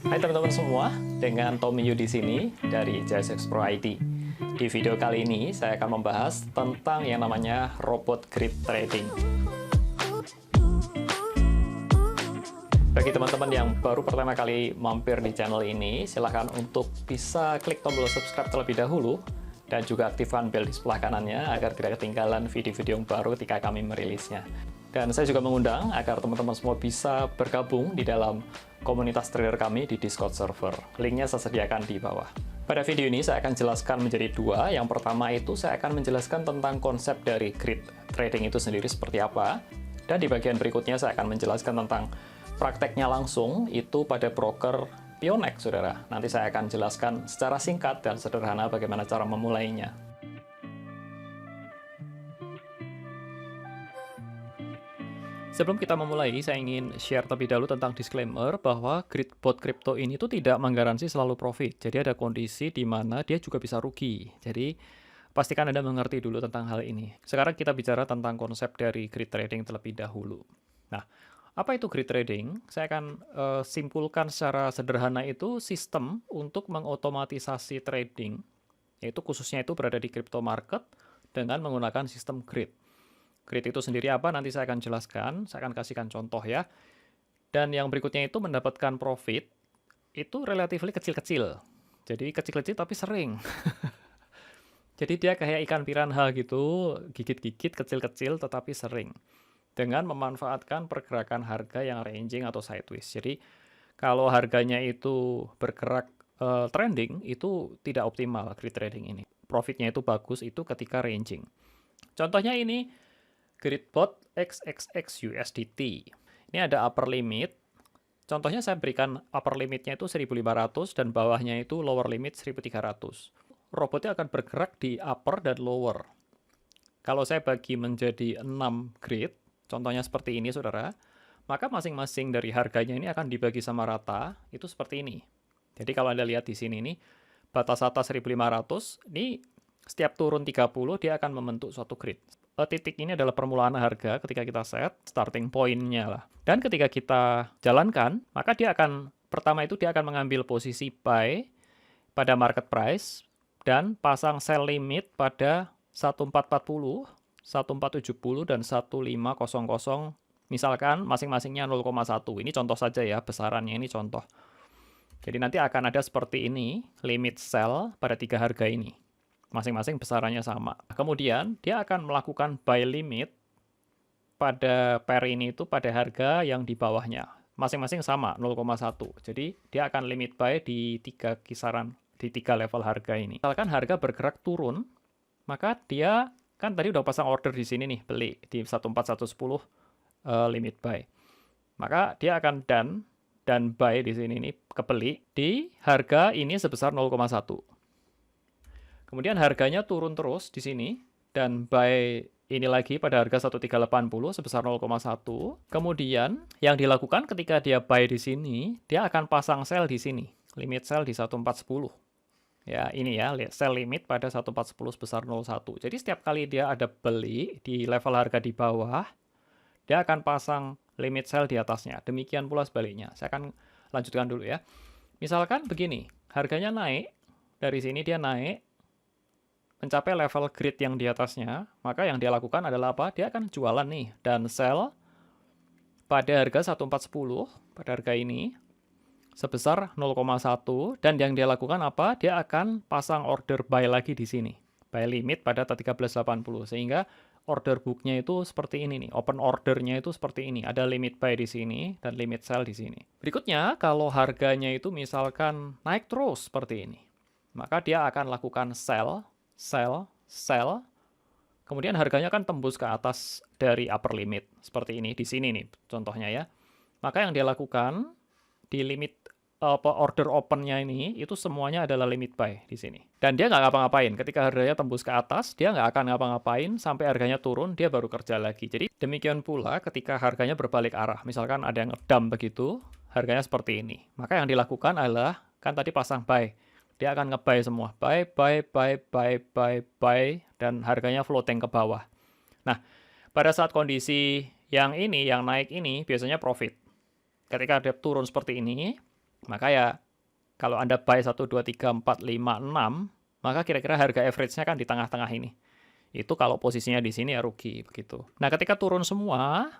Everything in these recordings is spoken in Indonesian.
Hai teman-teman semua, dengan Tommy Yu di sini dari JSX Pro IT. Di video kali ini saya akan membahas tentang yang namanya robot grid trading. Bagi teman-teman yang baru pertama kali mampir di channel ini, silahkan untuk bisa klik tombol subscribe terlebih dahulu dan juga aktifkan bel di sebelah kanannya agar tidak ketinggalan video-video yang baru ketika kami merilisnya. Dan saya juga mengundang agar teman-teman semua bisa bergabung di dalam komunitas trader kami di Discord server. Linknya saya sediakan di bawah. Pada video ini saya akan jelaskan menjadi dua. Yang pertama itu saya akan menjelaskan tentang konsep dari grid trading itu sendiri seperti apa. Dan di bagian berikutnya saya akan menjelaskan tentang prakteknya langsung itu pada broker Pionex, saudara. Nanti saya akan jelaskan secara singkat dan sederhana bagaimana cara memulainya. Sebelum kita memulai, saya ingin share terlebih dahulu tentang disclaimer bahwa bot crypto ini tuh tidak menggaransi selalu profit. Jadi ada kondisi di mana dia juga bisa rugi. Jadi pastikan Anda mengerti dulu tentang hal ini. Sekarang kita bicara tentang konsep dari grid trading terlebih dahulu. Nah, apa itu grid trading? Saya akan simpulkan secara sederhana itu sistem untuk mengotomatisasi trading, yaitu khususnya itu berada di crypto market dengan menggunakan sistem grid. Grid itu sendiri apa? Nanti saya akan jelaskan, saya akan kasihkan contoh ya. Dan yang berikutnya itu mendapatkan profit, itu relatifly kecil-kecil. Jadi kecil-kecil tapi sering. Jadi dia kayak ikan piranha gitu, gigit-gigit kecil-kecil tetapi sering. Dengan memanfaatkan pergerakan harga yang ranging atau sideways. Jadi kalau harganya itu bergerak trending, itu tidak optimal grid trading ini. Profitnya itu bagus itu ketika ranging. Contohnya ini, Gridbot XXX USDT. Ini ada upper limit. Contohnya saya berikan upper limitnya itu 1.500 dan bawahnya itu lower limit 1.300. Robotnya akan bergerak di upper dan lower. Kalau saya bagi menjadi 6 grid, contohnya seperti ini saudara, maka masing-masing dari harganya ini akan dibagi sama rata, itu seperti ini. Jadi kalau Anda lihat di sini nih, batas atas 1.500, ini setiap turun 30 dia akan membentuk suatu grid. Titik ini adalah permulaan harga ketika kita set, starting point-nya lah. Dan ketika kita jalankan, maka dia akan, pertama itu dia akan mengambil posisi buy pada market price, dan pasang sell limit pada 1440, 1470, dan 1500, misalkan masing-masingnya 0,1. Ini contoh saja ya, besarannya ini contoh. Jadi nanti akan ada seperti ini, limit sell pada 3 harga ini. Masing-masing besarannya sama. Kemudian dia akan melakukan buy limit pada pair ini itu pada harga yang di bawahnya. Masing-masing sama 0,1. Jadi dia akan limit buy di 3 kisaran, di 3 level harga ini. Misalkan harga bergerak turun, maka dia kan tadi udah pasang order di sini nih, beli di 14110 limit buy. Maka dia akan dan buy di sini nih kebeli di harga ini sebesar 0,1. Kemudian harganya turun terus di sini, dan buy ini lagi pada harga 1380 sebesar 0,1. Kemudian yang dilakukan ketika dia buy di sini, dia akan pasang sell di sini, limit sell di 1410. Ya, ini ya, sell limit pada 1410 sebesar 0,1. Jadi setiap kali dia ada beli di level harga di bawah, dia akan pasang limit sell di atasnya. Demikian pula sebaliknya. Saya akan lanjutkan dulu ya. Misalkan begini, harganya naik, dari sini dia naik, mencapai level grid yang di atasnya, maka yang dia lakukan adalah apa? Dia akan jualan nih, dan sell pada harga 1410, pada harga ini, sebesar 0,1, dan yang dia lakukan apa? Dia akan pasang order buy lagi di sini. Buy limit pada 1380, sehingga order booknya itu seperti ini nih, open ordernya itu seperti ini, ada limit buy di sini, dan limit sell di sini. Berikutnya, kalau harganya itu misalkan naik terus seperti ini, maka dia akan lakukan sell, kemudian harganya kan tembus ke atas dari upper limit, seperti ini, di sini nih, contohnya ya. Maka yang dia lakukan, di limit order opennya ini, itu semuanya adalah limit buy di sini. Dan dia nggak ngapa-ngapain, ketika harganya tembus ke atas, dia nggak akan ngapa-ngapain, sampai harganya turun, dia baru kerja lagi. Jadi demikian pula ketika harganya berbalik arah, misalkan ada yang ngedump begitu, harganya seperti ini. Maka yang dilakukan adalah, kan tadi pasang buy, dia akan nge-buy semua. Buy, dan harganya floating ke bawah. Nah, pada saat kondisi yang ini, yang naik ini, biasanya profit. Ketika dia turun seperti ini, Maka ya kalau Anda buy 1, 2, 3, 4, 5, 6, maka kira-kira harga average-nya kan di tengah-tengah ini. Itu kalau posisinya di sini ya rugi begitu. Nah, ketika turun semua,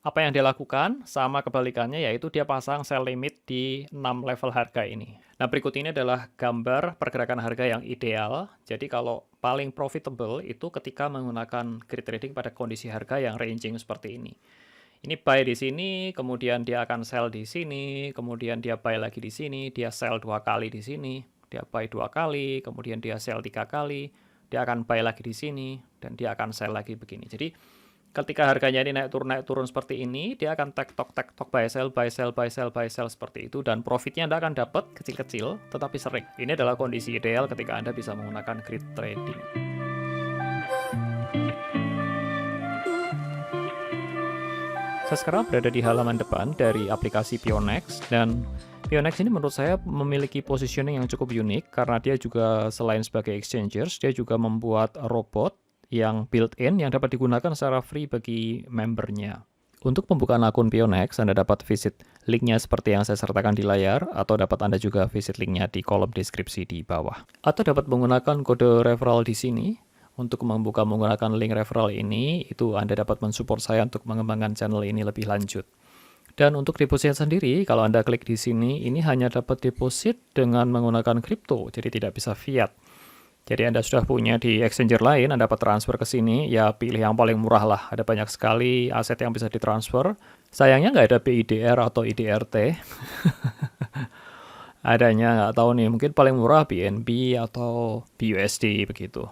apa yang dia lakukan sama kebalikannya yaitu dia pasang sell limit di 6 level harga ini. Nah, berikut ini adalah gambar pergerakan harga yang ideal. Jadi kalau paling profitable itu ketika menggunakan grid trading pada kondisi harga yang ranging seperti ini. Ini buy di sini, kemudian dia akan sell di sini, kemudian dia buy lagi di sini, dia sell 2 kali di sini, dia buy 2 kali, kemudian dia sell 3 kali, dia akan buy lagi di sini, dan dia akan sell lagi begini. Jadi ketika harganya ini naik turun seperti ini, dia akan tektok buy sell buy sell buy sell buy sell seperti itu, dan profitnya Anda akan dapat kecil-kecil tetapi sering. Ini adalah kondisi ideal ketika Anda bisa menggunakan grid trading. Saya sekarang berada di halaman depan dari aplikasi Pionex, dan Pionex ini menurut saya memiliki positioning yang cukup unik karena dia juga selain sebagai exchanges, dia juga membuat robot yang built-in yang dapat digunakan secara free bagi membernya. Untuk pembukaan akun Pionex, Anda dapat visit linknya seperti yang saya sertakan di layar, atau dapat Anda juga visit linknya di kolom deskripsi di bawah. Atau dapat menggunakan kode referral di sini. Untuk membuka menggunakan link referral ini, itu Anda dapat mensupport saya untuk mengembangkan channel ini lebih lanjut. Dan untuk deposit sendiri, kalau Anda klik di sini, ini hanya dapat deposit dengan menggunakan kripto, jadi tidak bisa fiat. Jadi Anda sudah punya di exchanger lain, Anda dapat transfer ke sini, ya pilih yang paling murah lah. Ada banyak sekali aset yang bisa ditransfer. Sayangnya nggak ada BIDR atau IDRT. Adanya nggak tahu nih, mungkin paling murah BNB atau BUSD begitu.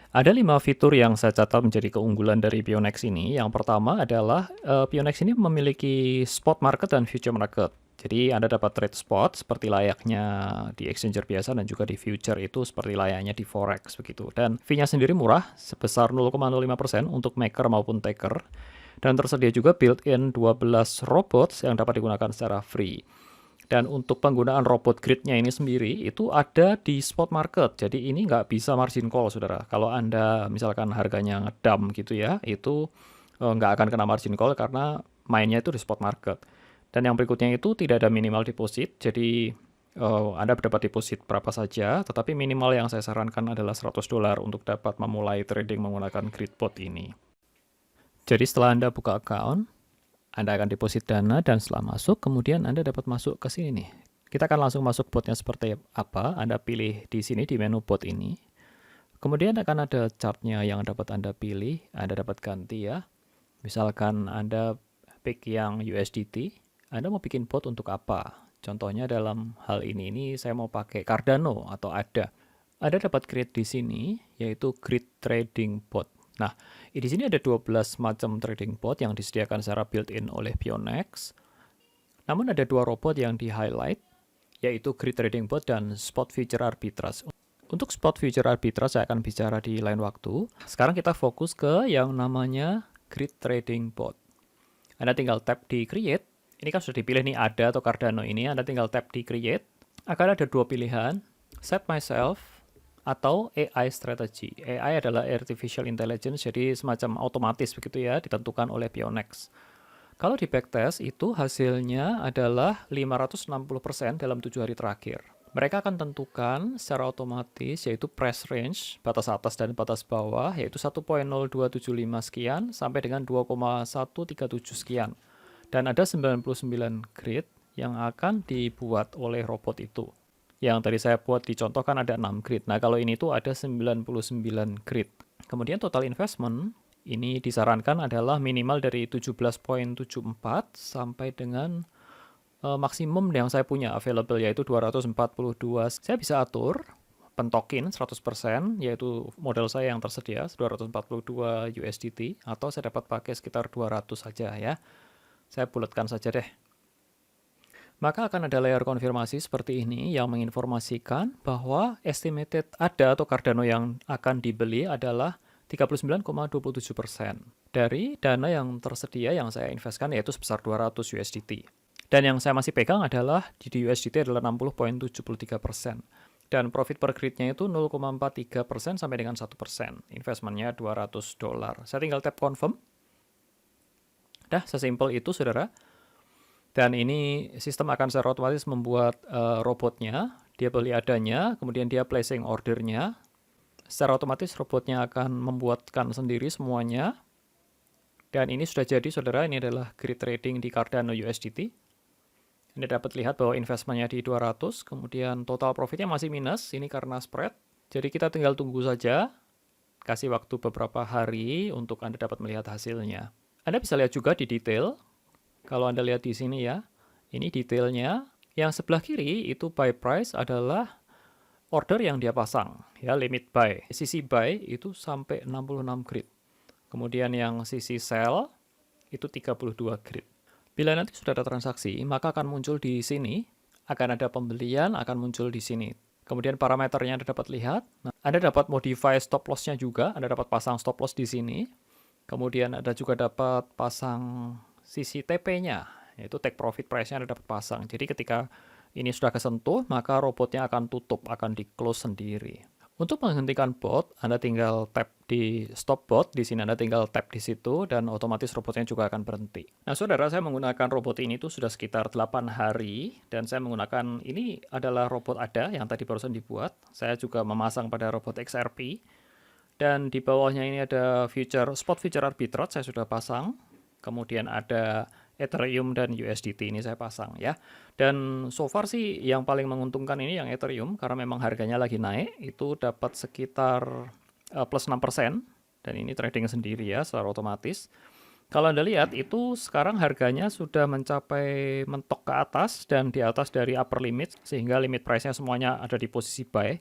Ada 5 fitur yang saya catat menjadi keunggulan dari Pionex ini. Yang pertama adalah Pionex ini memiliki spot market dan future market. Jadi Anda dapat trade spot seperti layaknya di exchanger biasa dan juga di future itu seperti layaknya di forex begitu. Dan fee-nya sendiri murah sebesar 0,05% untuk maker maupun taker. Dan tersedia juga built-in 12 robots yang dapat digunakan secara free. Dan untuk penggunaan robot grid-nya ini sendiri, itu ada di spot market. Jadi ini nggak bisa margin call, saudara. Kalau Anda misalkan harganya ngedam gitu ya, itu nggak akan kena margin call karena mainnya itu di spot market. Dan yang berikutnya itu tidak ada minimal deposit, jadi Anda dapat deposit berapa saja, tetapi minimal yang saya sarankan adalah $100 untuk dapat memulai trading menggunakan gridbot ini. Jadi setelah Anda buka account, Anda akan deposit dana dan setelah masuk, kemudian Anda dapat masuk ke sini nih. Kita akan langsung masuk botnya seperti apa. Anda pilih di sini di menu bot ini. Kemudian akan ada chartnya yang dapat Anda pilih. Anda dapat ganti ya. Misalkan Anda pick yang USDT. Anda mau bikin bot untuk apa? Contohnya dalam hal ini saya mau pakai Cardano atau ADA. Anda dapat create di sini, yaitu Grid Trading Bot. Nah, di sini ada 12 macam trading bot yang disediakan secara built-in oleh Pionex. Namun ada 2 robot yang di-highlight, yaitu Grid Trading Bot dan Spot Future Arbitrage. Untuk Spot Future Arbitrage saya akan bicara di lain waktu. Sekarang kita fokus ke yang namanya Grid Trading Bot. Anda tinggal tap di Create. Ini kan sudah dipilih nih ADA atau Cardano ini. Anda tinggal tap di Create. Akan ada 2 pilihan, Set Myself atau AI Strategy. AI adalah Artificial Intelligence, jadi semacam otomatis begitu ya, ditentukan oleh Pionex. Kalau di backtest itu hasilnya adalah 560% dalam 7 hari terakhir. Mereka akan tentukan secara otomatis yaitu price range, batas atas dan batas bawah, yaitu 1.0275 sekian sampai dengan 2.137 sekian. Dan ada 99 grid yang akan dibuat oleh robot itu. Yang tadi saya buat dicontohkan ada 6 grid. Nah, kalau ini tuh ada 99 grid. Kemudian total investment ini disarankan adalah minimal dari 17.74 sampai dengan maksimum yang saya punya available yaitu 242. Saya bisa atur pentokin 100% yaitu modal saya yang tersedia 242 USDT atau saya dapat pakai sekitar 200 saja ya. Saya bulatkan saja deh. Maka akan ada layar konfirmasi seperti ini yang menginformasikan bahwa estimated ADA atau Cardano yang akan dibeli adalah 39,27% dari dana yang tersedia yang saya investkan yaitu sebesar 200 USDT. Dan yang saya masih pegang adalah di USDT adalah 60,73%. Dan profit per gridnya itu 0,43% sampai dengan 1%. Investmentnya $200. Saya tinggal tap confirm. Dah, sesimpel itu saudara. Dan ini sistem akan secara otomatis membuat robotnya, dia beli adanya, kemudian dia placing ordernya. Secara otomatis robotnya akan membuatkan sendiri semuanya. Dan ini sudah jadi, saudara, ini adalah grid trading di Cardano USDT. Anda dapat lihat bahwa investmentnya di 200, kemudian total profitnya masih minus, ini karena spread. Jadi kita tinggal tunggu saja, kasih waktu beberapa hari untuk Anda dapat melihat hasilnya. Anda bisa lihat juga di detail, kalau Anda lihat di sini ya, ini detailnya. Yang sebelah kiri itu buy price adalah order yang dia pasang, ya, limit buy. Sisi buy itu sampai 66 grid. Kemudian yang sisi sell itu 32 grid. Bila nanti sudah ada transaksi, maka akan muncul di sini, akan ada pembelian, akan muncul di sini. Kemudian parameternya Anda dapat lihat. Nah, Anda dapat modify stop loss-nya juga, Anda dapat pasang stop loss di sini. Kemudian Anda juga dapat pasang sisi TP-nya, yaitu take profit price-nya Anda dapat pasang. Jadi ketika ini sudah kesentuh, maka robotnya akan tutup, akan di-close sendiri. Untuk menghentikan bot, Anda tinggal tap di stop bot, di sini Anda tinggal tap di situ, dan otomatis robotnya juga akan berhenti. Nah, saudara, saya menggunakan robot ini tuh sudah sekitar 8 hari, dan saya menggunakan, ini adalah robot ADA yang tadi barusan dibuat. Saya juga memasang pada robot XRP, dan di bawahnya ini ada spot future arbitrage, saya sudah pasang. Kemudian ada Ethereum dan USDT ini saya pasang ya. Dan so far sih yang paling menguntungkan ini yang Ethereum karena memang harganya lagi naik, itu dapat sekitar plus 6%, dan ini trading sendiri ya secara otomatis. Kalau Anda lihat itu sekarang harganya sudah mencapai mentok ke atas dan di atas dari upper limit, sehingga limit price-nya semuanya ada di posisi buy.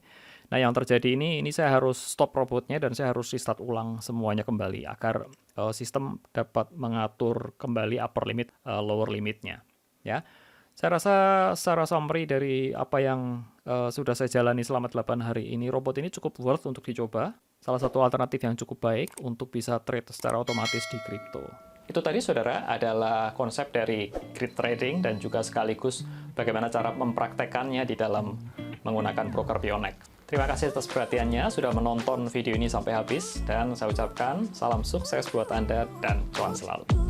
Nah, yang terjadi ini saya harus stop robotnya dan saya harus restart ulang semuanya kembali agar sistem dapat mengatur kembali upper limit, lower limitnya. Ya, saya rasa secara summary dari apa yang sudah saya jalani selama 8 hari ini, robot ini cukup worth untuk dicoba. Salah satu alternatif yang cukup baik untuk bisa trade secara otomatis di kripto. Itu tadi, saudara, adalah konsep dari grid trading dan juga sekaligus bagaimana cara mempraktekannya di dalam menggunakan broker Pionex. Terima kasih atas perhatiannya, sudah menonton video ini sampai habis, dan saya ucapkan salam sukses buat Anda dan cuan selalu.